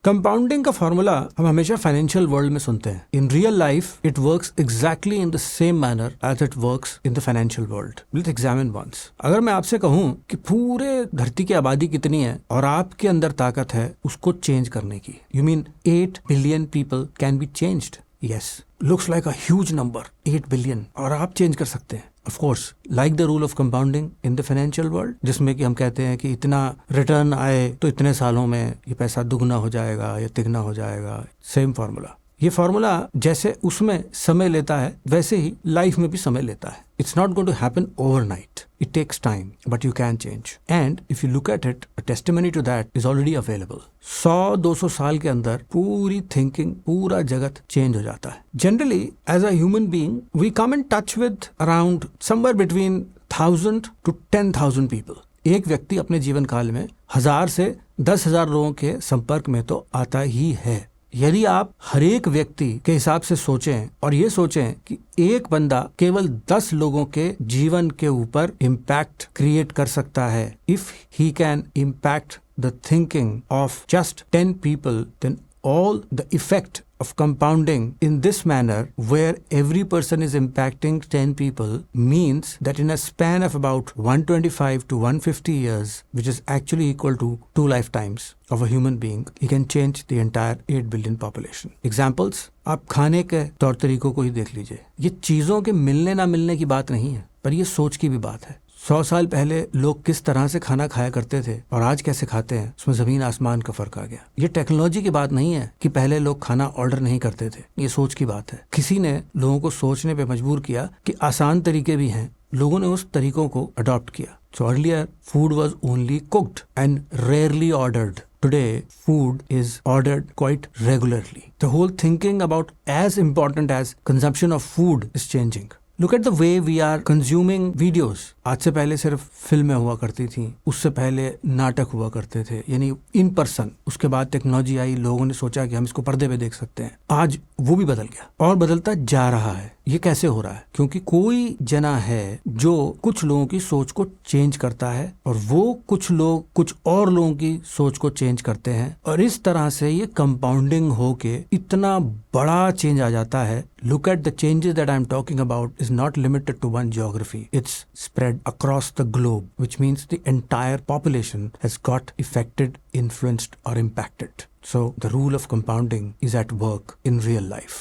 Compounding का formula हम हमेशा फाइनेंशियल वर्ल्ड में सुनते हैं. In real life it works exactly in the same manner as it works in the financial world. Let's examine once. अगर मैं आपसे कहूं कि पूरे धरती की आबादी कितनी है और आपके अंदर ताकत है उसको चेंज करने की, you mean 8 billion people can be changed. Yes, looks like a huge number, 8 billion, और आप चेंज कर सकते हैं. Of course, like the rule of compounding in the financial world, जिसमें कि हम कहते हैं कि इतना रिटर्न आए तो इतने सालों में ये पैसा दुगना हो जाएगा या तिगना हो जाएगा. Same formula. ये फार्मूला जैसे उसमें समय लेता है वैसे ही लाइफ में भी समय लेता है. It's not going to happen overnight. It takes time, but you can change. And if you look at it, a testimony to that is already available. 100-200 साल के अंदर पूरी थिंकिंग, पूरा जगत चेंज हो जाता है. Generally, as a human being, we come in touch with around somewhere between 1,000 to 10,000 people. एक व्यक्ति अपने जीवन काल में 1,000 से 10,000 लोगों के संपर्क में तो आता ही है. यदि आप हर एक व्यक्ति के हिसाब से सोचें और ये सोचें कि एक बंदा केवल 10 लोगों के जीवन के ऊपर इम्पैक्ट क्रिएट कर सकता है, if he can impact the thinking of just 10 people, then all the effect of compounding in this manner, where every person is impacting 10 people, means that in a span of about 125 to 150 years, which is actually equal to 2 lifetimes of a human being, he can change the entire 8 billion population. Examples, आप खाने के तौर तरीकों को ही देख लीजिए. ये चीजों के मिलने ना मिलने की बात नहीं है, पर ये सोच की भी बात है. 100 साल पहले लोग किस तरह से खाना खाया करते थे और आज कैसे खाते हैं, उसमें जमीन आसमान का फर्क आ गया. ये टेक्नोलॉजी की बात नहीं है कि पहले लोग खाना ऑर्डर नहीं करते थे. ये सोच की बात है. किसी ने लोगों को सोचने पे मजबूर किया कि आसान तरीके भी हैं. लोगों ने उस तरीकों को अडॉप्ट किया. So earlier food was only cooked and rarely ordered. Today food is ordered quite regularly. The whole thinking about as important as consumption of food is changing. Look at the way we are consuming videos. आज से पहले सिर्फ फिल्में हुआ करती थी, उससे पहले नाटक हुआ करते थे, यानी इन पर्सन. उसके बाद टेक्नोलॉजी आई, लोगों ने सोचा कि हम इसको पर्दे पे देख सकते हैं. आज वो भी बदल गया और बदलता जा रहा है. ये कैसे हो रहा है? क्योंकि कोई जना है जो कुछ लोगों की सोच को चेंज करता है और वो कुछ लोग कुछ और लोगों की सोच को चेंज करते हैं और इस तरह से ये कंपाउंडिंग होके इतना बड़ा चेंज आ जाता है. Look at the changes that I'm talking about is not limited to one geography. It's spread across the globe, which means the entire population has got affected, influenced or impacted. So the rule of compounding is at work in real life.